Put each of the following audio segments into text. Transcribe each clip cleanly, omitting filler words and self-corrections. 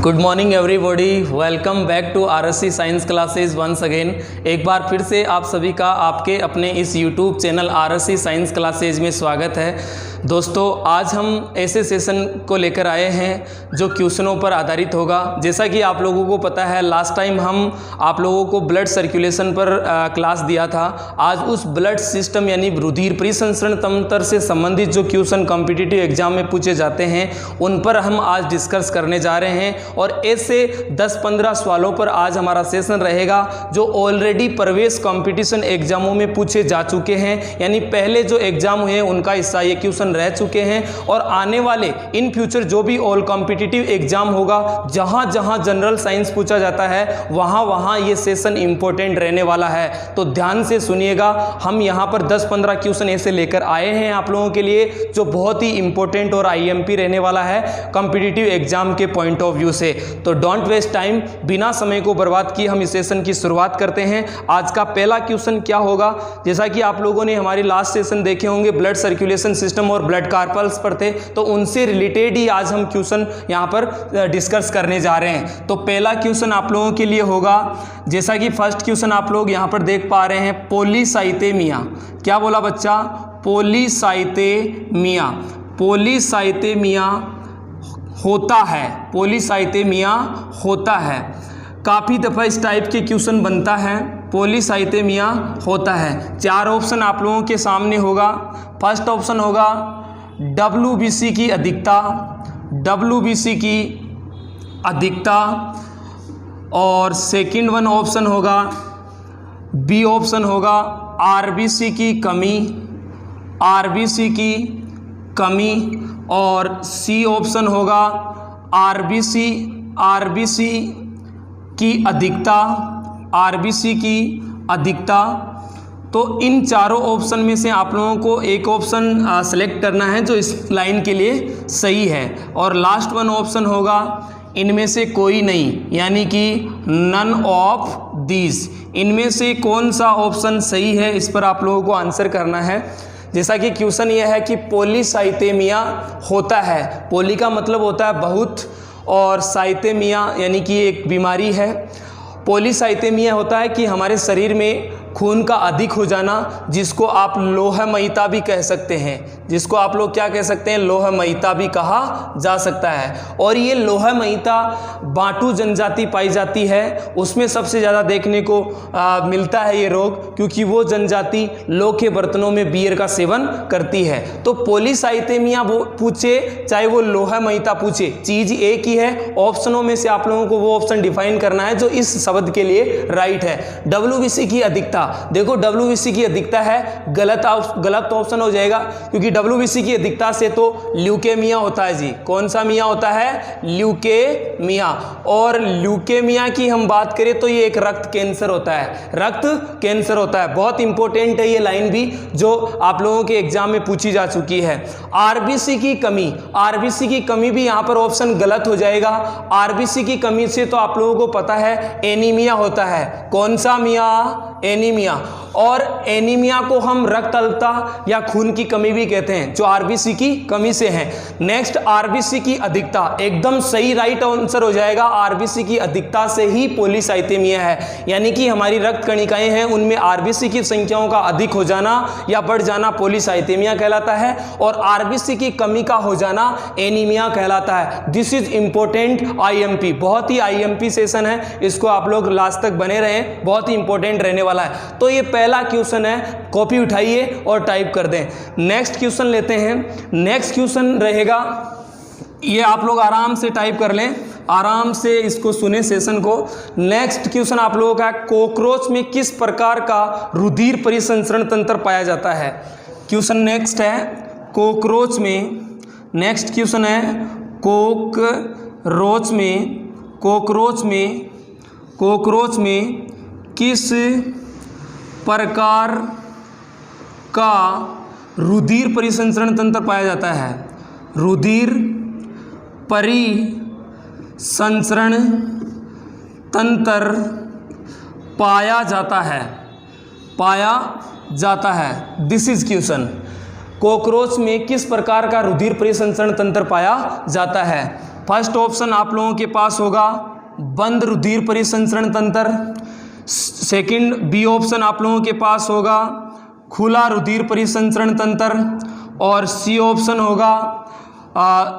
Good morning everybody, welcome back to RSC science classes once again. एक बार फिर से आप सभी का आपके अपने इस YouTube channel RSC science classes में स्वागत है। दोस्तों, आज हम ऐसे सेशन को लेकर आए हैं जो क्वेश्चनों पर आधारित होगा। जैसा कि आप लोगों को पता है, लास्ट टाइम हम आप लोगों को ब्लड सर्कुलेशन पर क्लास दिया था। आज उस ब्लड सिस्टम यानी रुधिर परिसंचरण तंत्र से संबंधित जो क्वेश्चन कॉम्पिटिटिव एग्जाम में पूछे जाते हैं उन पर हम आज डिस्कस करने जा रहे हैं। और ऐसे 10-15 सवालों पर आज हमारा सेशन रहेगा जो ऑलरेडी प्रवेश कंपटीशन एग्जामों में पूछे जा चुके हैं, यानी पहले जो एग्जाम हुए उनका हिस्सा ये क्वेश्चन रह चुके हैं। और आने वाले इन फ्यूचर जो भी ऑल कॉम्पिटिटिव एग्जाम होगा, जहां जहां जनरल साइंस पूछा जाता है वहां वहां ये सेशन इंपॉर्टेंट रहने वाला है। तो ध्यान से सुनिएगा, हम यहां पर 10-15 क्वेश्चन ऐसे लेकर आए हैं आप लोगों के लिए जो बहुत ही इंपॉर्टेंट और आईएमपी रहने वाला है कॉम्पिटिटिव एग्जाम के पॉइंट ऑफ व्यू से। तो डोंट वेस्ट टाइम, बिना समय को बर्बाद किए हम इस सेशन की शुरुआत करते हैं। आज का पहला क्वेश्चन क्या होगा, जैसा कि आप लोगों ने हमारी लास्ट सेशन देखे होंगे, ब्लड सर्कुलेशन सिस्टम और ब्लड कार्पल्स पर थे, तो उनसे रिलेटेड ही आज हम क्वेश्चन यहां पर डिस्कस करने जा रहे हैं। तो पहला क्वेश्चन आप लोगों के लिए होगा, जैसा कि फर्स्ट क्वेश्चन आप लोग यहां पर देख पा रहे हैं, पॉलीसाइथेमिया। क्या बोला बच्चा? पॉलीसाइथेमिया। पॉलीसाइथेमिया होता है, पॉलीसाइथेमिया होता है। काफ़ी दफ़ा इस टाइप के क्वेश्चन बनता है, पॉलीसाइथेमिया होता है। 4 ऑप्शन आप लोगों के सामने होगा। फर्स्ट ऑप्शन होगा WBC की अधिकता, WBC की अधिकता। और सेकंड वन ऑप्शन होगा, बी ऑप्शन होगा RBC की कमी, RBC की कमी। और सी ऑप्शन होगा RBC की अधिकता, RBC की अधिकता। तो इन चारों ऑप्शन में से आप लोगों को एक ऑप्शन सेलेक्ट करना है जो इस लाइन के लिए सही है। और लास्ट वन ऑप्शन होगा इनमें से कोई नहीं, यानी कि नन ऑफ दीज। इनमें से कौन सा ऑप्शन सही है, इस पर आप लोगों को आंसर करना है। जैसा कि क्वेश्चन यह है कि पॉलीसाइथेमिया होता है, पॉली का मतलब होता है बहुत, और साइथेमिया यानी कि एक बीमारी है। पॉलीसाइथेमिया होता है कि हमारे शरीर में खून का अधिक हो जाना, जिसको आप लोहमयता भी कह सकते हैं, जिसको आप लोग क्या कह सकते हैं, लोहमयता भी कहा जा सकता है। और ये लोहमयता बांटू जनजाति पाई जाती है, उसमें सबसे ज़्यादा देखने को मिलता है ये रोग, क्योंकि वो जनजाति लोह के बर्तनों में बियर का सेवन करती है। तो पॉलीसाइथेमिया वो पूछे चाहे वो लोहमयता पूछे, चीज़ एक ही है। ऑप्शनों में से आप लोगों को वो ऑप्शन डिफाइन करना है जो इस शब्द के लिए राइट है। WBC की अधिकता, देखो WBC की अधिकता है, गलत ऑप्शन हो जाएगा, क्योंकि WBC की अधिकता से तो ल्यूकेमिया होता है जी। कौन सा मिया होता है? ल्यूकेमिया। और ल्यूकेमिया की हम बात करें तो ये एक रक्त कैंसर होता है, रक्त कैंसर होता है। बहुत इंपॉर्टेंट है ये लाइन भी, जो आप लोगों के एग्जाम में पूछी जा चुकी है। RBC की कमी, RBC की कमी भी यहाँ पर ऑप्शन गलत हो जाएगा। RBC की कमी से तो आप लोगों को पता है एनीमिया होता है। कौन सा मिया? एनीमिया। और एनीमिया को हम रक्त अल्पता या खून की कमी भी कहते हैं, जो RBC की कमी से है। नेक्स्ट, RBC की अधिकता, एकदम सही राइट आंसर हो जाएगा। RBC की अधिकता से ही पॉलीसाइथेमिया है, यानी कि हमारी रक्त कणिकाएं हैं उनमें RBC की संख्याओं का अधिक हो जाना या बढ़ जाना पॉलीसाइथेमिया कहलाता है। और RBC की कमी का हो जाना एनीमिया कहलाता है। दिस इज इंपॉर्टेंट IMP, बहुत ही IMP सेशन है, इसको आप लोग लास्ट तक बने रहें, बहुत ही इंपॉर्टेंट रहने वाला है। तो ये पहला क्वेश्चन है, कॉपी उठाइए और टाइप कर दें। नेक्स्ट क्वेश्चन लेते हैं। नेक्स्ट क्वेश्चन रहेगा, ये आप लोग आराम से टाइप कर लें, आराम से इसको सुने सेशन को। नेक्स्ट क्वेश्चन आप लोगों का, कॉकरोच में किस प्रकार का रुधिर परिसंचरण तंत्र पाया जाता है? क्वेश्चन नेक्स्ट है कॉकरोच में, नेक्स्ट क्वेश्चन है कॉकरोच में किस प्रकार का रुधिर परिसंचरण तंत्र पाया जाता है? रुधिर परिसंचरण तंत्र पाया जाता है। दिस इज क्वेश्चन, कॉकरोच में किस प्रकार का रुधिर परिसंचरण तंत्र पाया जाता है? फर्स्ट ऑप्शन आप लोगों के पास होगा बंद रुधिर परिसंचरण तंत्र, सेकंड बी ऑप्शन आप लोगों के पास होगा खुला रुधिर परिसंचरण तंत्र, और सी ऑप्शन होगा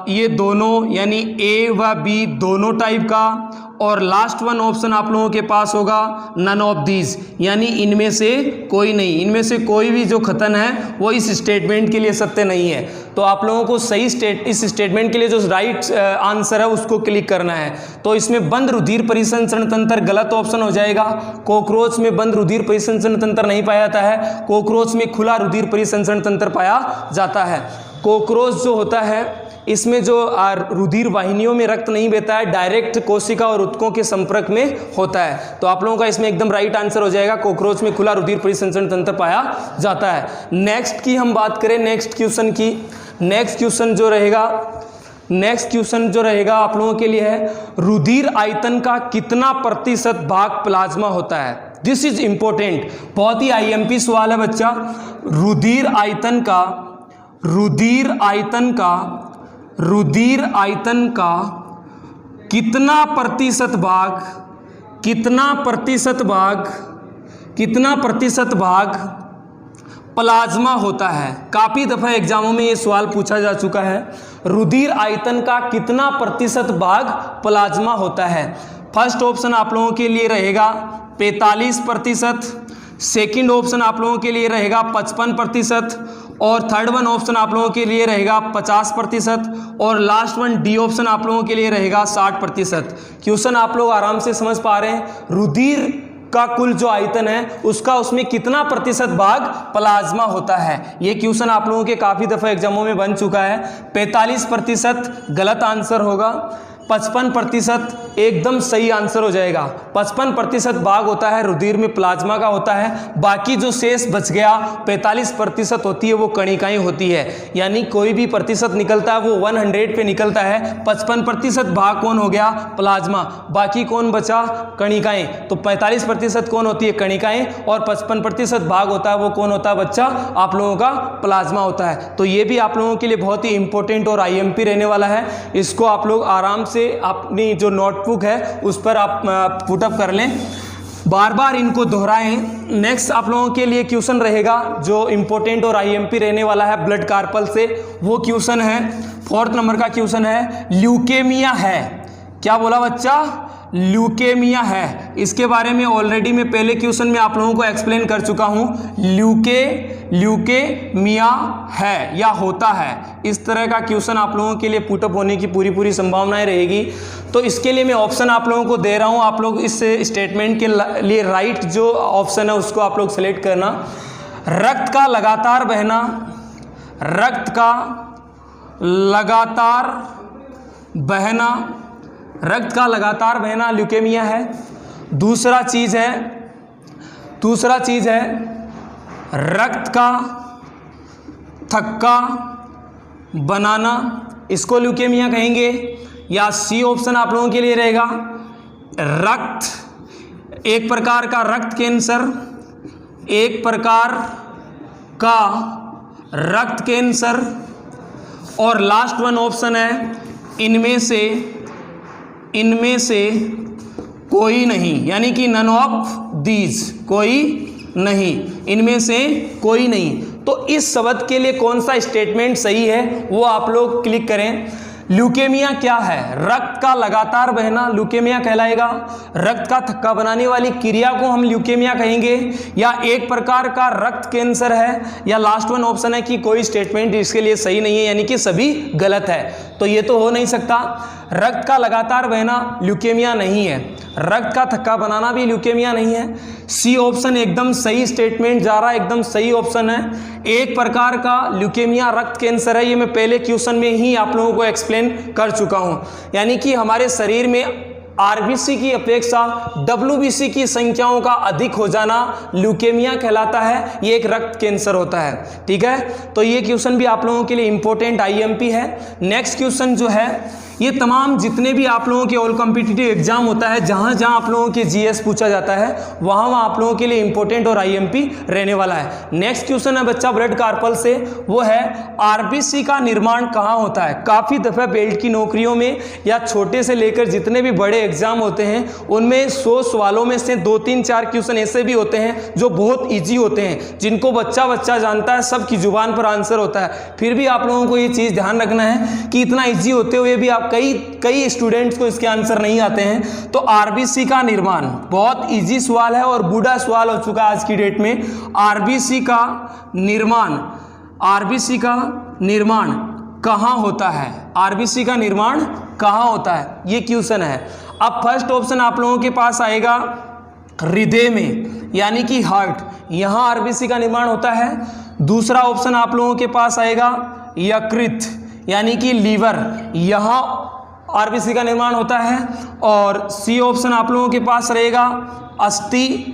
ये दोनों यानी ए व बी दोनों टाइप का, और लास्ट वन ऑप्शन आप लोगों के पास होगा नन ऑफ दीज यानी इनमें से कोई नहीं। इनमें से कोई भी जो कथन है वो इस स्टेटमेंट के लिए सत्य नहीं है। तो आप लोगों को सही इस स्टेटमेंट के लिए जो राइट आंसर है उसको क्लिक करना है। तो इसमें बंद रुधिर परिसंचरण तंत्र गलत ऑप्शन हो जाएगा। कॉकरोच में बंद रुधिर परिसंचरण तंत्र नहीं पाया जाता है, कॉकरोच में खुला रुधिर परिसंचरण तंत्र पाया जाता है। कॉकरोच जो होता है इसमें जो रुधिर वाहिनियों में रक्त नहीं बहता है, डायरेक्ट कोशिका और ऊतकों के संपर्क में होता है। तो आप लोगों का इसमें एकदम राइट आंसर हो जाएगा, कॉकरोच में खुला रुधिर परिसंचरण तंत्र पाया जाता है। नेक्स्ट की हम बात करें नेक्स्ट क्वेश्चन की। नेक्स्ट क्वेश्चन जो रहेगा आप लोगों के लिए है रुधिर आयतन का कितना प्रतिशत भाग प्लाज्मा होता है। दिस इज इंपॉर्टेंट, बहुत ही आईएमपी सवाल है बच्चा। रुधिर आयतन का कितना प्रतिशत भाग प्लाज्मा होता है। काफी दफा एग्जामों में ये सवाल पूछा जा चुका है, रुधिर आयतन का कितना प्रतिशत भाग प्लाज्मा होता है। फर्स्ट ऑप्शन आप लोगों के लिए रहेगा 45%, सेकंड ऑप्शन आप लोगों के लिए रहेगा 55%, और थर्ड वन ऑप्शन आप लोगों के लिए रहेगा 50%, और लास्ट वन डी ऑप्शन आप लोगों के लिए रहेगा 60%। क्वेश्चन आप लोग आराम से समझ पा रहे हैं। रुधिर का कुल जो आयतन है उसमें कितना प्रतिशत भाग प्लाज्मा होता है। ये क्वेश्चन आप लोगों के काफ़ी दफ़ा एग्जामों में बन चुका है। 45% गलत आंसर होगा, 55% एकदम सही आंसर हो जाएगा। 55% भाग होता है रुधिर में प्लाज्मा का होता है, बाकी जो शेष बच गया 45% होती है वो कणिकाएं होती है। यानी कोई भी प्रतिशत निकलता है वो 100 पे निकलता है। 55% भाग कौन हो गया, प्लाज्मा, बाकी कौन बचा, कणिकाएं। तो 45% कौन होती है, कणिकाएं, और 55% भाग होता है वो कौन होता है बच्चा, आप लोगों का प्लाज्मा होता है। तो ये भी आप लोगों के लिए बहुत ही इंपॉर्टेंट और आईएमपी रहने वाला है। इसको आप लोग आराम से अपनी जो नोटबुक है उस पर आप पुटअप कर लें, बार बार इनको दोहराएं। नेक्स्ट आप लोगों के लिए क्वेश्चन रहेगा जो इंपॉर्टेंट और आईएमपी रहने वाला है ब्लड कार्पल से। वो क्वेश्चन है 4th नंबर का क्वेश्चन है, ल्यूकेमिया है। क्या बोला बच्चा, ल्यूकेमिया है। इसके बारे में ऑलरेडी मैं पहले क्वेश्चन में आप लोगों को एक्सप्लेन कर चुका हूं। ल्यूकेमिया है या होता है, इस तरह का क्वेश्चन आप लोगों के लिए पुटअप होने की पूरी संभावनाएं रहेगी। तो इसके लिए मैं ऑप्शन आप लोगों को दे रहा हूं, आप लोग इस स्टेटमेंट के लिए राइट जो ऑप्शन है उसको आप लोग सेलेक्ट करना। रक्त का लगातार बहना ल्यूकेमिया है। दूसरा चीज है रक्त का थक्का बनाना, इसको ल्यूकेमिया कहेंगे। या सी ऑप्शन आप लोगों के लिए रहेगा एक प्रकार का रक्त कैंसर, और लास्ट वन ऑप्शन है इनमें से कोई नहीं, यानी कि नन ऑफ दीज, कोई नहीं, इनमें से कोई नहीं। तो इस शब्द के लिए कौन सा स्टेटमेंट सही है वो आप लोग क्लिक करें। ल्यूकेमिया क्या है, रक्त का लगातार बहना ल्यूकेमिया कहलाएगा। रक्त का थक्का बनाने वाली क्रिया को हम ल्यूकेमिया कहेंगे, या एक प्रकार का रक्त कैंसर है, या लास्ट वन ऑप्शन है कि कोई स्टेटमेंट इसके लिए सही नहीं है, यानी कि सभी गलत है। तो ये तो हो नहीं सकता। रक्त का लगातार बहना ल्यूकेमिया नहीं है, रक्त का थक्का बनाना भी ल्यूकेमिया नहीं है। सी ऑप्शन एकदम सही स्टेटमेंट जा रहा है, एकदम सही ऑप्शन है। एक प्रकार का ल्यूकेमिया रक्त कैंसर है, ये मैं पहले क्वेश्चन में ही आप लोगों को एक्सप्लेन कर चुका हूं। यानी कि हमारे शरीर में आरबीसी की अपेक्षा डब्ल्यूबीसी की संख्याओं का अधिक हो जाना ल्यूकेमिया कहलाता है। ये एक रक्त कैंसर होता है, ठीक है। तो ये क्वेश्चन भी आप लोगों के लिए इंपॉर्टेंट आईएमपी है। नेक्स्ट क्वेश्चन जो है ये तमाम जितने भी आप लोगों के ऑल कॉम्पिटिटिव एग्जाम होता है, जहाँ जहाँ आप लोगों के जीएस पूछा जाता है, वहाँ वहाँ आप लोगों के लिए इंपॉर्टेंट और आईएमपी रहने वाला है। नेक्स्ट क्वेश्चन है बच्चा ब्लड कार्पल से, वो है आरबीसी का निर्माण कहाँ होता है। काफ़ी दफ़ा बेल्ट की नौकरियों में या छोटे से लेकर जितने भी बड़े एग्जाम होते हैं उनमें 100 सवालों में से 2, 3, 4 क्वेश्चन ऐसे भी होते हैं जो बहुत ईजी होते हैं, जिनको बच्चा जानता है, सबकी जुबान पर आंसर होता है। फिर भी आप लोगों को ये चीज़ ध्यान रखना है कि इतना ईजी होते हुए भी आप कई स्टूडेंट्स को इसके आंसर नहीं आते हैं। तो आरबीसी का निर्माण बहुत ईजी सवाल है और बूढ़ा सवाल हो चुका है आज की डेट में। आरबीसी का निर्माण कहाँ होता है, आरबीसी का निर्माण कहाँ होता है, ये क्वेश्चन है। अब फर्स्ट ऑप्शन आप लोगों के पास आएगा हृदय में, यानी कि हार्ट, यहाँ आरबीसी का निर्माण होता है। दूसरा ऑप्शन आप लोगों के पास आएगा यकृत, यानी कि लीवर, यहाँ आरबीसी का निर्माण होता है। और सी ऑप्शन आप लोगों के पास रहेगा अस्थि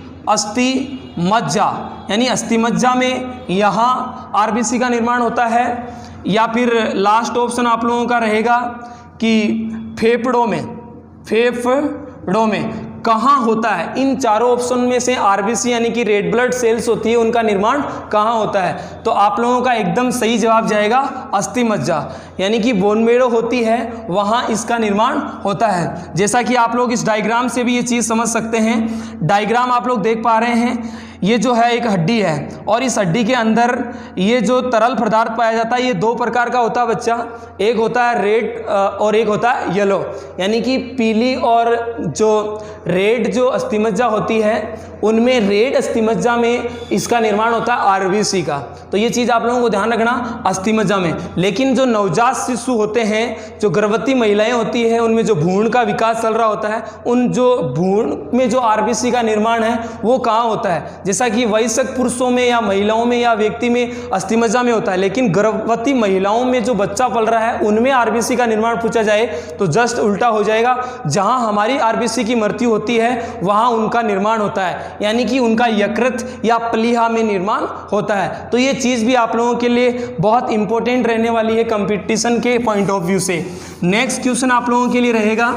मज्जा, यानी अस्थि मज्जा में यहाँ आरबीसी का निर्माण होता है। या फिर लास्ट ऑप्शन आप लोगों का रहेगा कि फेफड़ों में कहाँ होता है। इन चारों ऑप्शन में से आरबीसी यानी कि रेड ब्लड सेल्स होती है, उनका निर्माण कहाँ होता है। तो आप लोगों का एकदम सही जवाब जाएगा अस्थि मज्जा, यानी कि बोन मैरो होती है, वहाँ इसका निर्माण होता है। जैसा कि आप लोग इस डायग्राम से भी ये चीज़ समझ सकते हैं। डायग्राम आप लोग देख पा रहे हैं, ये जो है एक हड्डी है और इस हड्डी के अंदर ये जो तरल पदार्थ पाया जाता है ये 2 प्रकार का होता है बच्चा। एक होता है रेड और एक होता है येलो, यानी कि पीली और जो रेड जो अस्थिमज्जा होती है उनमें रेड अस्थिमज्जा में इसका निर्माण होता है आरबीसी का। तो ये चीज़ आप लोगों को ध्यान रखना अस्थिमज्जा में। लेकिन जो नवजात शिशु होते हैं, जो गर्भवती महिलाएं होती हैं, उनमें जो भ्रूण का विकास चल रहा होता है, उन जो भ्रूण में जो आरबीसी का निर्माण है वो कहाँ होता है। जैसा कि वयस्क पुरुषों में या महिलाओं में या व्यक्ति में अस्थिमज्जा में होता है, लेकिन गर्भवती महिलाओं में जो बच्चा पल रहा है उनमें आरबीसी का निर्माण पूछा जाए तो जस्ट उल्टा हो जाएगा। जहां हमारी आरबीसी की मृत्यु होती है वहां उनका निर्माण होता है, यानी कि उनका यकृत या प्लीहा में निर्माण होता है। तो ये चीज़ भी आप लोगों के लिए बहुत इंपॉर्टेंट रहने वाली है कंपटीशन के पॉइंट ऑफ व्यू से। नेक्स्ट क्वेश्चन आप लोगों के लिए रहेगा,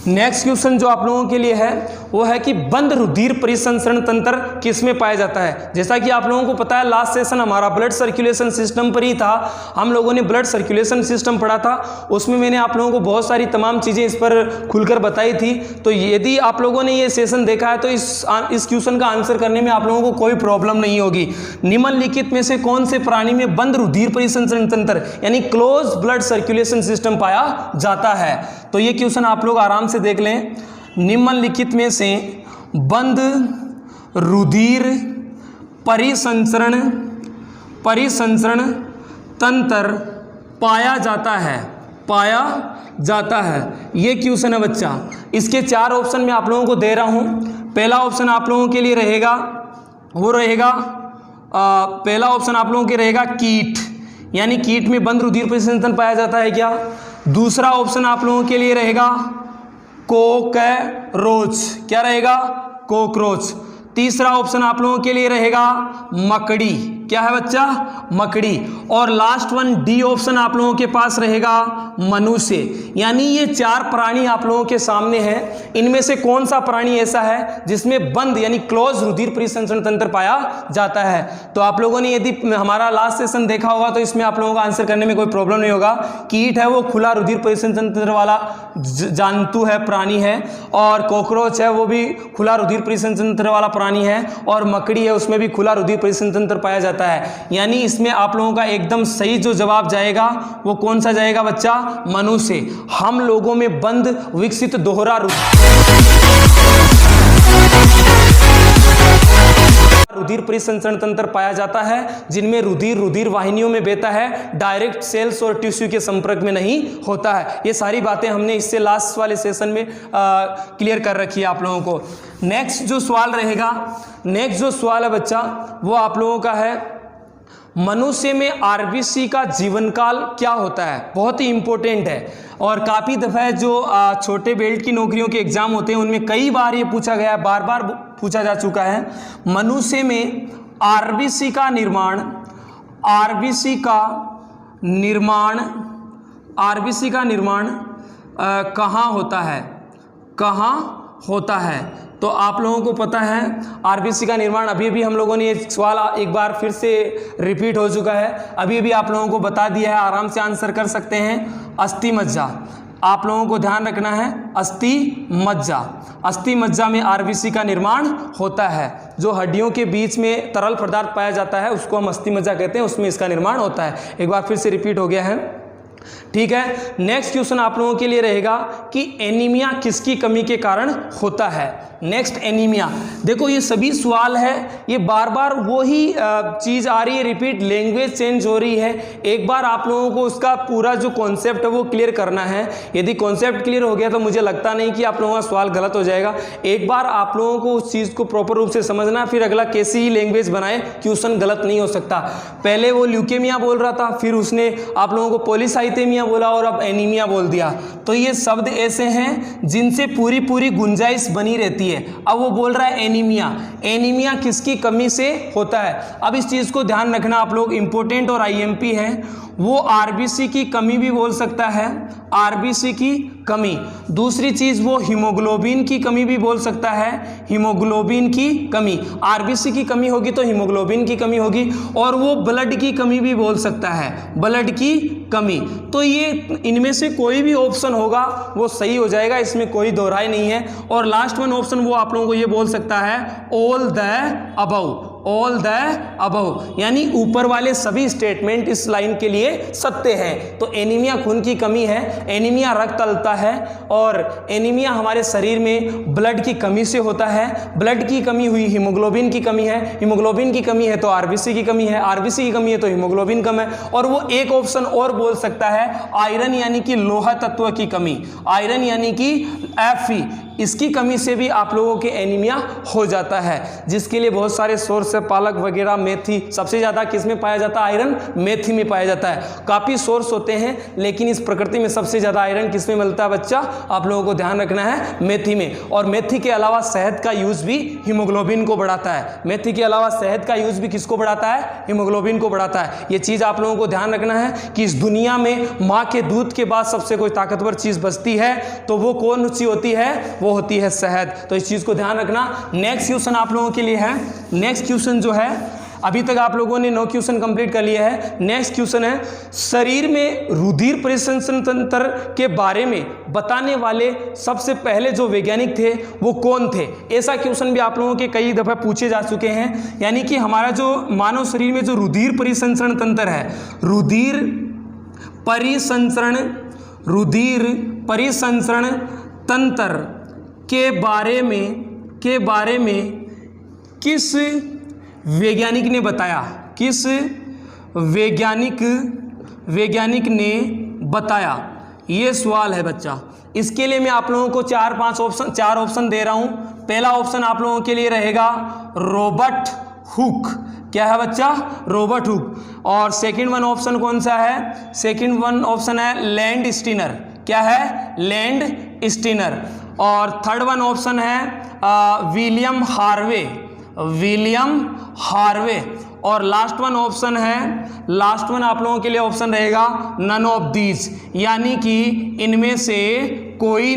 नेक्स्ट क्वेश्चन जो आप लोगों के लिए है वो है कि बंद रुधिर परिसंचरण तंत्र किस में पाया जाता है। जैसा कि आप लोगों को पता है लास्ट सेशन हमारा ब्लड सर्कुलेशन सिस्टम पर ही था, हम लोगों ने ब्लड सर्कुलेशन सिस्टम पढ़ा था, उसमें मैंने आप लोगों को बहुत सारी तमाम चीज़ें इस पर खुलकर बताई थी। तो यदि आप लोगों ने ये सेशन देखा है तो इस क्वेश्चन का आंसर करने में आप लोगों को कोई प्रॉब्लम नहीं होगी। निम्नलिखित में से कौन से प्राणी में बंद रुधिर परिसंचरण तंत्र यानी क्लोज ब्लड सर्कुलेशन सिस्टम पाया जाता है। तो ये क्वेश्चन आप लोग आराम से देख लें। निम्नलिखित में से बंद रुधिर परिसंचरण तंत्र पाया जाता है, ये क्वेश्चन है बच्चा। इसके 4 ऑप्शन मैं आप लोगों को दे रहा हूं। पहला ऑप्शन आप लोगों के लिए रहेगा पहला ऑप्शन आप लोगों के रहेगा कीट, यानी कीट में बंद रुधिर परिसंचरण पाया जाता है क्या। दूसरा ऑप्शन आप लोगों के लिए रहेगा कॉकरोच, क्या रहेगा, कॉकरोच। तीसरा ऑप्शन आप लोगों के लिए रहेगा मकड़ी, क्या है बच्चा, मकड़ी। और लास्ट वन डी ऑप्शन आप लोगों के पास रहेगा मनुष्य। यानी ये 4 प्राणी आप लोगों के सामने हैं, इनमें से कौन सा प्राणी ऐसा है जिसमें बंद यानी क्लोज रुधिर परिसंचरण तंत्र पाया जाता है। तो आप लोगों ने यदि हमारा लास्ट सेशन देखा होगा तो इसमें आप लोगों को आंसर करने में कोई प्रॉब्लम नहीं होगा। कीट है वो खुला रुधिर परिसंचरण तंत्र वाला जंतु है, प्राणी है, और कॉकरोच है वो भी खुला रुधिर परिसंचरण तंत्र वाला प्राणी है, और मकड़ी है उसमें भी खुला रुधिर परिसंचरण तंत्र पाया जाता है। यानी इसमें आप लोगों का एकदम सही जो जवाब जाएगा वो कौन सा जाएगा बच्चा, मनुष्य। हम लोगों में बंद विकसित दोहरा रुधिर परिसंचरण तंत्र पाया जाता है, जिनमें रुधिर वाहिनियों में बहता है, डायरेक्ट सेल्स और टिश्यू के संपर्क में नहीं होता है। ये सारी बातें हमने इससे लास्ट वाले सेशन में क्लियर कर रखी है आप लोगों को। नेक्स्ट जो सवाल है बच्चा वो आप लोगों का है, मनुष्य में आरबीसी का जीवन काल क्या होता है। बहुत ही इंपॉर्टेंट है और काफ़ी दफ़ा जो छोटे बेल्ट की नौकरियों के एग्जाम होते हैं उनमें कई बार ये पूछा गया है, बार बार पूछा जा चुका है। मनुष्य में आरबीसी का निर्माण आरबीसी का निर्माण कहाँ होता है, कहाँ होता है? तो आप लोगों को पता है आरबीसी का निर्माण, अभी भी हम लोगों ने ये सवाल एक बार फिर से रिपीट हो चुका है, अभी भी आप लोगों को बता दिया है, आराम से आंसर कर सकते हैं। अस्थि मज्जा, आप लोगों को ध्यान रखना है, अस्थि मज्जा, अस्थि मज्जा में आरबीसी का निर्माण होता है। जो हड्डियों के बीच में तरल पदार्थ पाया जाता है उसको हम अस्थि मज्जा कहते हैं, उसमें इसका निर्माण होता है। एक बार फिर से रिपीट हो गया है, ठीक है। नेक्स्ट क्वेश्चन आप लोगों के लिए रहेगा कि एनीमिया किसकी कमी के कारण होता है। नेक्स्ट एनीमिया, देखो ये सभी सवाल है, ये बार बार वो ही चीज़ आ रही है, रिपीट, लैंग्वेज चेंज हो रही है। एक बार आप लोगों को उसका पूरा जो कॉन्सेप्ट है वो क्लियर करना है। यदि कॉन्सेप्ट क्लियर हो गया तो मुझे लगता नहीं कि आप लोगों का सवाल गलत हो जाएगा। एक बार आप लोगों को उस चीज़ को प्रॉपर रूप से समझना, फिर अगला कैसी ही लैंग्वेज बनाए क्वेश्चन गलत नहीं हो सकता। पहले वो ल्यूकेमिया बोल रहा था, फिर उसने आप लोगों को पॉलीसाइथेमिया बोला और अब एनीमिया बोल दिया। तो ये शब्द ऐसे हैं जिनसे पूरी पूरी गुंजाइश बनी रहती है। अब वो बोल रहा है एनीमिया, एनीमिया किसकी कमी से होता है? अब इस चीज को ध्यान रखना आप लोग, इंपॉर्टेंट और आईएमपी है। वो आरबीसी की कमी भी बोल सकता है, आरबीसी की कमी। दूसरी चीज वो हीमोग्लोबिन की कमी भी बोल सकता है, हीमोग्लोबिन की कमी। आरबीसी की कमी होगी तो हीमोग्लोबिन की कमी होगी, और वो ब्लड की कमी भी बोल सकता है, ब्लड की कमी। तो ये इनमें से कोई भी ऑप्शन होगा वो सही हो जाएगा, इसमें कोई दो राय नहीं है। और लास्ट वन ऑप्शन वो आप लोगों को ये बोल सकता है all the above, all the above, यानी ऊपर वाले सभी स्टेटमेंट इस लाइन के लिए सत्य हैं। तो एनीमिया खून की कमी है, एनीमिया रक्त अल्पता है, और एनीमिया हमारे शरीर में ब्लड की कमी से होता है। ब्लड की कमी हुई, हीमोग्लोबिन की कमी है, हीमोग्लोबिन की कमी है तो आरबीसी की कमी है, आरबीसी की कमी है तो हीमोग्लोबिन कम है। और वो एक ऑप्शन और बोल सकता है आयरन यानी कि लोहा तत्व की कमी, आयरन यानी कि Fe, इसकी कमी से भी आप लोगों के एनीमिया हो जाता है, जिसके लिए बहुत सारे सोर्स है, पालक वगैरह, मेथी। सबसे ज़्यादा किस में पाया जाता है आयरन? मेथी में पाया जाता है। काफ़ी सोर्स होते हैं, लेकिन इस प्रकृति में सबसे ज़्यादा आयरन किस में मिलता है बच्चा? आप लोगों को ध्यान रखना है, मेथी में। और मेथी के अलावा शहद का यूज़ भी हीमोग्लोबिन को बढ़ाता है। मेथी के अलावा शहद का यूज़ भी किसको बढ़ाता है? हीमोग्लोबिन को बढ़ाता है। ये चीज़ आप लोगों को ध्यान रखना है कि इस दुनिया में माँ के दूध के बाद सबसे कोई ताकतवर चीज़ बचती है तो वो कौन सी होती है? वो होती है शहद। तो इस चीज को ध्यान रखना। नेक्स्ट क्वेश्चन आप लोगों के लिए है, नेक्स्ट क्वेश्चन जो है, अभी तक आप लोगों ने 9 क्वेश्चन कंप्लीट कर लिया है। नेक्स्ट क्वेश्चन है, शरीर में रुधिर परिसंचरण तंत्र के बारे में बताने वाले सबसे पहले जो वैज्ञानिक थे वो कौन थे? ऐसा क्वेश्चन भी आप लोगों के कई दफा पूछे जा चुके हैं। यानी कि हमारा जो मानव शरीर में जो रुधिर परिसंचरण तंत्र है, रुधिर परिसंचरण तंत्र के बारे में किस वैज्ञानिक ने बताया? किस वैज्ञानिक ने बताया? ये सवाल है बच्चा। इसके लिए मैं आप लोगों को चार ऑप्शन दे रहा हूं। पहला ऑप्शन आप लोगों के लिए रहेगा रॉबर्ट हुक। क्या है बच्चा? Robert Hooke. और सेकंड वन ऑप्शन कौन सा है? सेकंड वन ऑप्शन है लैंड स्टीनर। क्या है? Land Steiner. और थर्ड वन ऑप्शन है विलियम हार्वे। और लास्ट वन आप लोगों के लिए ऑप्शन रहेगा नन ऑफ दीज, यानी कि इनमें से कोई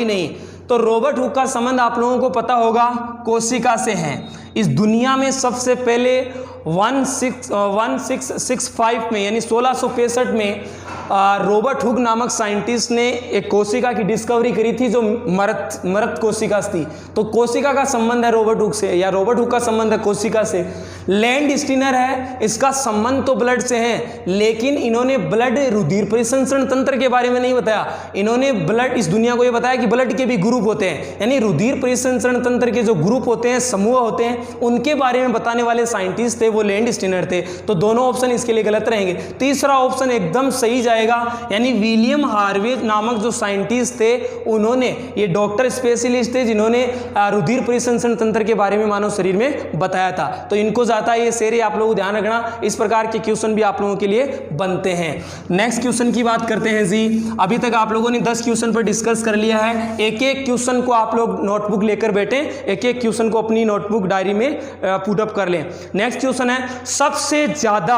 नहीं। तो रॉबर्ट हुक का संबंध आप लोगों को पता होगा कोशिका से है। इस दुनिया में सबसे पहले 1665 में यानी 1665 में रॉबर्ट हुक नामक साइंटिस्ट ने एक कोशिका की डिस्कवरी करी थी जो मृत कोशिका थी। तो कोशिका का संबंध है रॉबर्ट हुक से, या रॉबर्ट हुक का संबंध है कोशिका से। लैंड स्टीनर है, इसका संबंध तो ब्लड से है, लेकिन इन्होंने ब्लड रुधिर परिसंचरण तंत्र के बारे में नहीं बताया। इन्होंने ब्लड, इस दुनिया को ये बताया कि ब्लड के भी ग्रुप होते हैं, यानी रुधिर परिसंचरण तंत्र के जो ग्रुप होते हैं, समूह होते हैं, उनके बारे में बताने वाले साइंटिस्ट थे वो लैंड स्टीनर थे। तो दोनों ऑप्शन इसके लिए गलत रहेंगे। तीसरा ऑप्शन एकदम सही जाएगा, यानी विलियम हार्वे नामक जो साइंटिस्ट थे, उन्होंने, ये डॉक्टर स्पेशलिस्ट थे जिन्होंने रुधिर परिसंचरण तंत्र के बारे में मानव शरीर में बताया था। तो इनको जाता है ये शेर, आप लोग ध्यान रखना। इस प्रकार के क्वेश्चन भी आप लोगों के लिए बनते हैं। नेक्स्ट क्वेश्चन की बात करते हैं जी। अभी तक आप लोगों ने 10 क्वेश्चन पर डिस्कस कर लिया है। एक एक क्वेश्चन को आप लोग नोटबुक लेकर बैठे, एक एक क्वेश्चन को अपनी नोटबुक डायरी में पुट अप कर लें। नेक्स्ट क्वेश्चन क्वेश्चन है, सबसे ज्यादा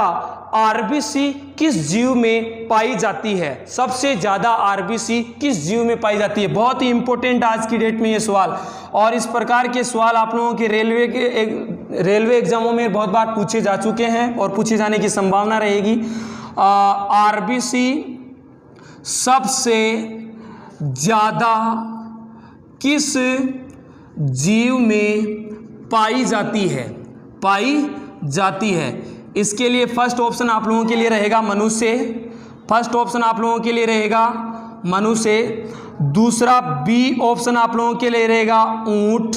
आरबीसी किस जीव में पाई जाती है? सबसे ज्यादा आरबीसी किस जीव में पाई जाती है? बहुत ही इंपॉर्टेंट आज की डेट में ये सवाल, और इस प्रकार के सवाल आप लोगों के रेलवे एग्जामों में बहुत बार पूछे जा चुके हैं और पूछे जाने की संभावना रहेगी। आरबीसी सबसे ज्यादा किस जीव में पाई जाती है? इसके लिए फर्स्ट ऑप्शन आप लोगों के लिए रहेगा मनुष्य। फर्स्ट ऑप्शन आप लोगों के लिए रहेगा मनुष्य। दूसरा बी ऑप्शन आप लोगों के लिए रहेगा ऊंट,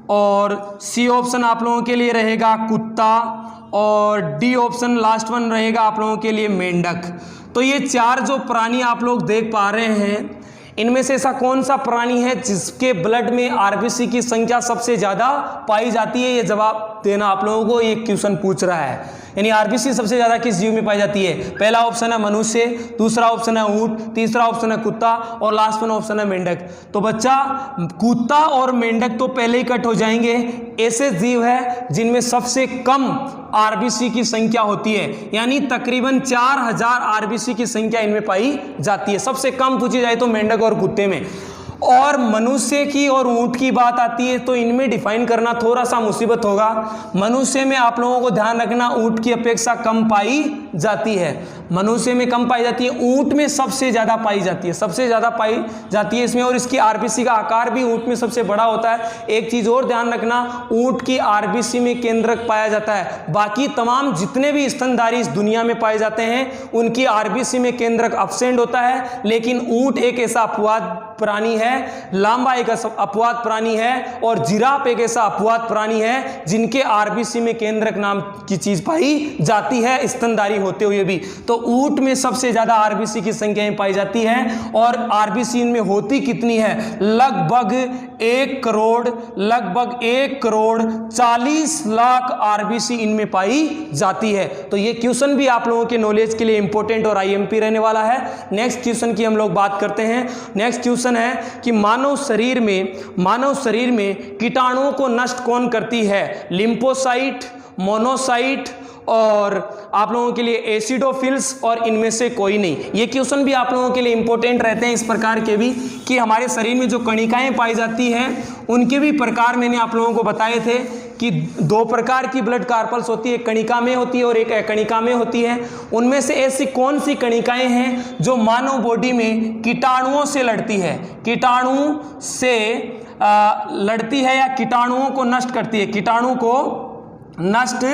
और सी ऑप्शन आप लोगों के लिए रहेगा कुत्ता, और डी ऑप्शन लास्ट वन रहेगा आप लोगों के लिए मेंढक। तो ये चार जो प्राणी आप लोग देख पा रहे हैं, इनमें से ऐसा कौन सा प्राणी है जिसके ब्लड में आरबीसी की संख्या सबसे ज्यादा पाई जाती है? ये जवाब देना आप लोगों को ये क्वेश्चन पूछ रहा है। यानी आरबीसी सबसे ज्यादा किस जीव में पाई जाती है? पहला ऑप्शन है मनुष्य, दूसरा ऑप्शन है ऊंट, तीसरा ऑप्शन है कुत्ता, और लास्ट वन ऑप्शन है मेंढक। तो बच्चा कुत्ता और मेंढक तो पहले ही कट हो जाएंगे। ऐसे जीव है जिनमें सबसे कम आरबीसी की संख्या होती है, यानी तकरीबन 4000 आरबीसी की संख्या इनमें पाई जाती है। सबसे कम पूछी जाए तो मेंढक और कुत्ते में। और मनुष्य की और ऊंट की बात आती है तो इनमें डिफाइन करना थोड़ा सा मुसीबत होगा। मनुष्य में आप लोगों को ध्यान रखना ऊंट की अपेक्षा कम पाई जाती है। मनुष्य में कम पाई जाती है, ऊंट में सबसे ज्यादा पाई जाती है, सबसे ज्यादा पाई जाती है इसमें। और इसकी आरबीसी का आकार भी ऊंट में सबसे बड़ा होता है। एक चीज और ध्यान रखना, ऊंट की आरबीसी में केंद्रक पाया जाता है। बाकी तमाम जितने भी स्तनधारी इस दुनिया में पाए जाते हैं उनकी आरबीसी में केंद्रक अब्सेंट होता है, लेकिन ऊंट एक ऐसा अपवाद प्राणी है, लांबा एक अपवाद प्राणी है, और जिराफ एक ऐसा अपवाद प्राणी है जिनके आरबीसी में केंद्रक नाम की चीज पाई जाती है स्तनधारी होते हुए भी। तो ऊंट में सबसे ज्यादा आरबीसी की संख्या पाई जाती है। और आरबीसी इनमें होती कितनी है? लगभग 1 करोड़ 40 लाख आरबीसी इनमें पाई जाती है। तो ये क्वेश्चन भी आप लोगों के नॉलेज के लिए इंपॉर्टेंट और आईएमपी रहने वाला है। नेक्स्ट क्वेश्चन की हम लोग बात करते हैं। नेक्स्ट क्वेश्चन है कि मानव शरीर में कीटाणुओं को नष्ट कौन करती है? लिम्फोसाइट, मोनोसाइट, और आप लोगों के लिए एसिडोफिल्स, और इनमें से कोई नहीं। ये क्वेश्चन भी आप लोगों के लिए इंपॉर्टेंट रहते हैं इस प्रकार के भी, कि हमारे शरीर में जो कणिकाएं पाई जाती हैं उनके भी प्रकार मैंने आप लोगों को बताए थे कि 2 प्रकार की ब्लड कार्पल्स होती है, एक कणिका में होती है और एक अकणिका में होती है। उनमें से ऐसी कौन सी कणिकाएं हैं जो मानव बॉडी में कीटाणुओं से लड़ती है? कीटाणु से लड़ती है या कीटाणुओं को नष्ट करती है? कीटाणु को नष्ट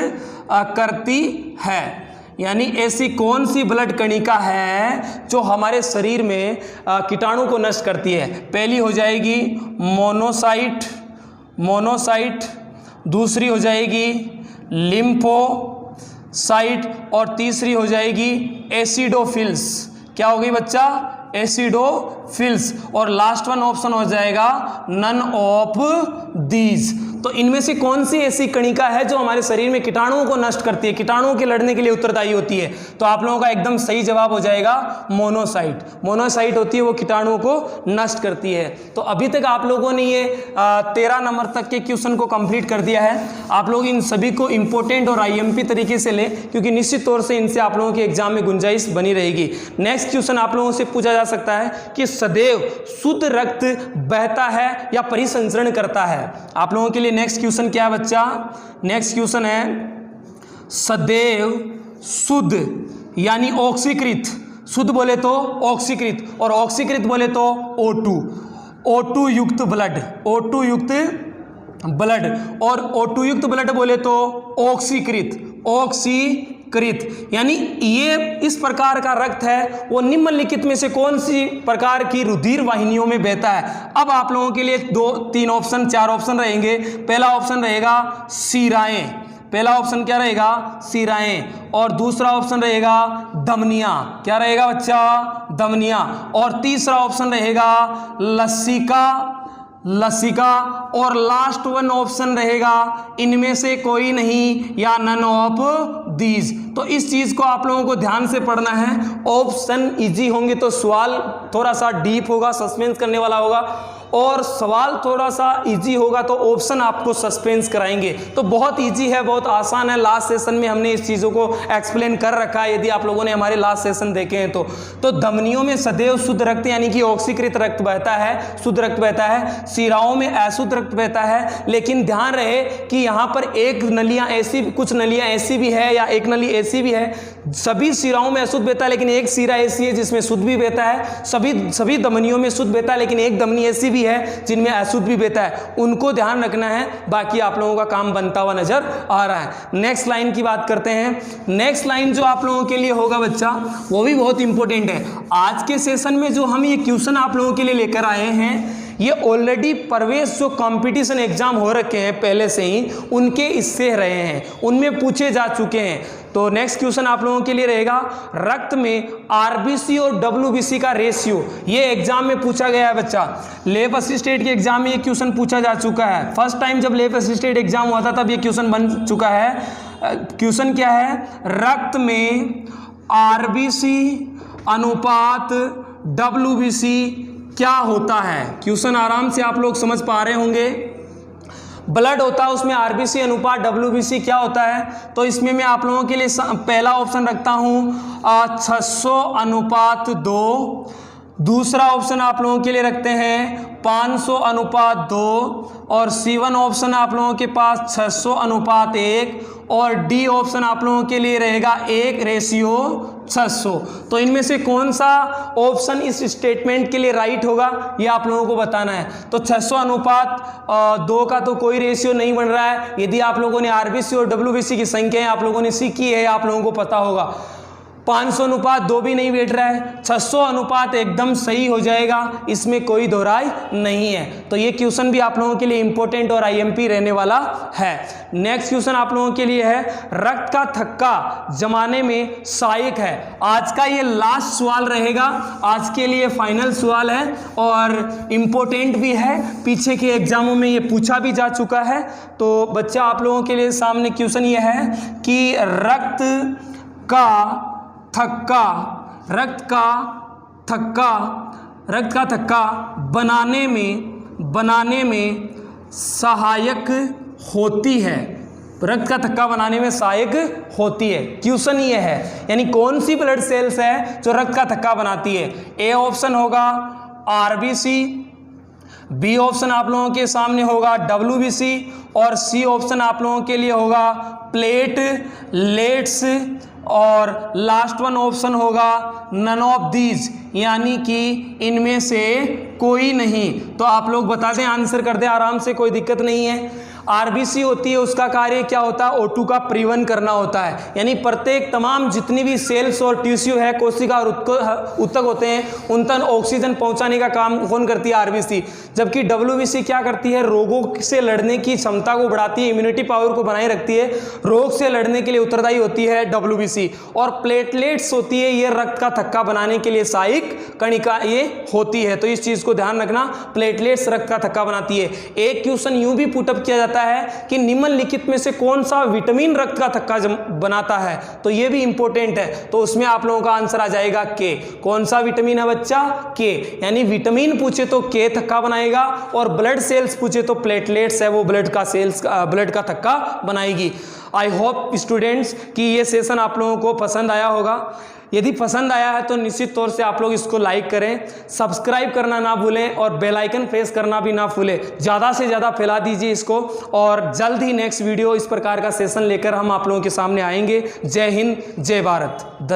करती है। यानी ऐसी कौन सी ब्लड कणिका है जो हमारे शरीर में कीटाणु को नष्ट करती है? पहली हो जाएगी मोनोसाइट, दूसरी हो जाएगी लिम्फोसाइट, और तीसरी हो जाएगी एसिडोफिल्स। क्या हो गई बच्चा? एसिडोफिल्स। और लास्ट वन ऑप्शन हो जाएगा नन ऑफ दीज। तो इनमें से कौन सी ऐसी कणिका है जो हमारे शरीर में कीटाणुओं को नष्ट करती है, कीटाणुओं के लड़ने के लिए उत्तरदायी होती है? तो आप लोगों का एकदम सही जवाब हो जाएगा मोनोसाइट। मोनोसाइट होती है वो कीटाणुओं को नष्ट करती है। तो अभी तक आप लोगों ने ये 13 नंबर तक के क्वेश्चन को कंप्लीट कर दिया है। आप लोग इन सभी को इंपॉर्टेंट और आईएमपी तरीके से लें, क्योंकि निश्चित तौर से इनसे आप लोगों के एग्जाम में गुंजाइश बनी रहेगी। नेक्स्ट क्वेश्चन आप लोगों से पूछा जा सकता है कि सदैव शुद्ध रक्त बहता है या परिसंचरण करता है? आप लोगों के लिए नेक्स्ट क्वेश्चन क्या है बच्चा? नेक्स्ट क्वेश्चन है सदैव शुद्ध यानी ऑक्सीकृत, शुद्ध बोले तो ऑक्सीकृत, और ऑक्सीकृत बोले तो O2 युक्त ब्लड, O2 युक्त ब्लड, और O2 युक्त ब्लड बोले तो ऑक्सीकृत, यानी ये इस प्रकार का रक्त है वो निम्नलिखित में से कौन सी प्रकार की रुधिर वाहिनियों में बहता है? अब आप लोगों के लिए 2, 3 ऑप्शन, 4 ऑप्शन रहेंगे। पहला ऑप्शन रहेगा शिराएं, पहला ऑप्शन क्या रहेगा? शिराएं, और दूसरा ऑप्शन रहेगा धमनियां। क्या रहेगा बच्चा? धमनियां। और तीसरा ऑप्शन रहेगा लसिका, और लास्ट वन ऑप्शन रहेगा इनमें से कोई नहीं या नन ऑफ दीज। तो इस चीज को आप लोगों को ध्यान से पढ़ना है। ऑप्शन इजी होंगे तो सवाल थोड़ा सा डीप होगा, सस्पेंस करने वाला होगा, और सवाल थोड़ा सा इजी होगा तो ऑप्शन आपको सस्पेंस कराएंगे। तो बहुत इजी है, बहुत आसान है। लास्ट सेशन में हमने इस चीज़ों को एक्सप्लेन कर रखा है, यदि आप लोगों ने हमारे लास्ट सेशन देखे हैं तो धमनियों में सदैव शुद्ध रक्त यानी कि ऑक्सीकृत रक्त बहता है, शुद्ध रक्त बहता है। शिराओं में अशुद्ध रक्त बहता है, लेकिन ध्यान रहे कि यहाँ पर एक नलियाँ ऐसी, कुछ नलियाँ ऐसी भी है या एक नली ऐसी भी है, सभी शिराओं में अशुद्ध बहता है लेकिन एक शिरा ऐसी है जिसमें शुद्ध भी बहता है। सभी धमनियों में शुद्ध बहता है लेकिन एक धमनी ऐसी भी है जिनमें अशुद्ध भी बहता है। उनको ध्यान रखना है, बाकी आप लोगों का काम बनता हुआ नजर आ रहा है। नेक्स्ट लाइन की बात करते हैं। नेक्स्ट लाइन जो आप लोगों के लिए होगा बच्चा, वो भी बहुत इंपॉर्टेंट है। आज के सेशन में जो हम ये क्वेश्चन आप लोगों के लिए लेकर आए हैं, ये ऑलरेडी प्रवेश जो कंपटीशन एग्जाम हो रखे हैं पहले से ही, उनके इससे रहे हैं, उनमें पूछे जा चुके हैं। तो नेक्स्ट क्वेश्चन आप लोगों के लिए रहेगा, रक्त में आरबीसी और डब्ल्यूबीसी का रेशियो। ये एग्जाम में पूछा गया है बच्चा। लैब असिस्टेंट के एग्जाम में ये क्वेश्चन पूछा जा चुका है। फर्स्ट टाइम जब लैब असिस्टेंट एग्जाम हुआ था तब ये क्वेश्चन बन चुका है। क्वेश्चन क्या है, रक्त में आरबीसी अनुपात डब्ल्यूबीसी क्या होता है। क्वेश्चन आराम से आप लोग समझ पा रहे होंगे। ब्लड होता है, उसमें आरबीसी अनुपात डब्ल्यूबीसी क्या होता है। तो इसमें मैं आप लोगों के लिए पहला ऑप्शन रखता हूँ 600 अनुपात 2। दूसरा ऑप्शन आप लोगों के लिए रखते हैं 500 अनुपात 2 और C1 ऑप्शन आप लोगों के पास 600 अनुपात 1 और डी ऑप्शन आप लोगों के लिए रहेगा 1:600। तो इनमें से कौन सा ऑप्शन इस स्टेटमेंट के लिए राइट होगा ये आप लोगों को बताना है। तो 600 अनुपात 2 का तो कोई रेशियो नहीं बन रहा है। यदि आप लोगों ने आरबीसी और डब्ल्यूबीसी की संख्या आप लोगों ने सीखी है, आप लोगों को पता होगा। 500 अनुपात 2 भी नहीं बैठ रहा है, 600 अनुपात एकदम सही हो जाएगा, इसमें कोई दोहराई नहीं है। तो ये क्वेश्चन भी आप लोगों के लिए इंपॉर्टेंट और आईएमपी रहने वाला है। नेक्स्ट क्वेश्चन आप लोगों के लिए है, रक्त का थक्का जमाने में सहायक है। आज का ये लास्ट सवाल रहेगा, आज के लिए फाइनल सवाल है और इंपॉर्टेंट भी है। पीछे के एग्जामों में ये पूछा भी जा चुका है। तो बच्चा आप लोगों के लिए सामने क्वेश्चन ये है कि रक्त का थक्का बनाने में सहायक होती है। रक्त का थक्का बनाने में सहायक होती है। क्वेश्चन ये है, यानी कौन सी ब्लड सेल्स है जो रक्त का थक्का बनाती है। ए ऑप्शन होगा आरबीसी, बी ऑप्शन आप लोगों के सामने होगा डब्ल्यूबीसी और सी ऑप्शन आप लोगों के लिए होगा प्लेटलेट्स और लास्ट वन ऑप्शन होगा नन ऑफ दीज, यानी कि इनमें से कोई नहीं। तो आप लोग बता दें, आंसर कर दें आराम से, कोई दिक्कत नहीं है। आरबीसी होती है, उसका कार्य क्या होता है, O2 का परिवहन करना होता है। यानी प्रत्येक तमाम जितनी भी सेल्स और टिश्यू है, कोशिका और उत्तक होते हैं, उन तक ऑक्सीजन पहुंचाने का काम कौन करती है, आरबीसी। जबकि डब्ल्यूबीसी क्या करती है, रोगों से लड़ने की क्षमता को बढ़ाती है, इम्यूनिटी पावर को बनाए रखती है, रोग से लड़ने के लिए उत्तरदायी होती है डब्ल्यूबीसी। और प्लेटलेट्स होती है, ये रक्त का थक्का बनाने के लिए सहायक कणिका ये होती है। तो इस चीज को ध्यान रखना, प्लेटलेट्स रक्त का थक्का बनाती है। एक क्वेश्चन यूं भी पुटअप किया जाता है कि निम्नलिखित में से कौन सा विटामिन रक्त का थक्का बनाता है। तो ये भी इंपॉर्टेंट है। तो उसमें आप लोगों का आंसर आ जाएगा के। कौन सा विटामिन है बच्चा, के। यानी विटामिन पूछे तो के थक्का बनाएगा और ब्लड सेल्स पूछे तो प्लेटलेट्स है वो ब्लड का थक्का बनाएगी। आई होप स्टूडेंट्स कि ये सेशन आप लोगों को पसंद आया होगा। यदि पसंद आया है तो निश्चित तौर से आप लोग इसको लाइक करें, सब्सक्राइब करना ना भूलें और बेल आइकन प्रेस करना भी ना भूलें। ज़्यादा से ज़्यादा फैला दीजिए इसको और जल्द ही नेक्स्ट वीडियो इस प्रकार का सेशन लेकर हम आप लोगों के सामने आएंगे। जय हिंद, जय भारत।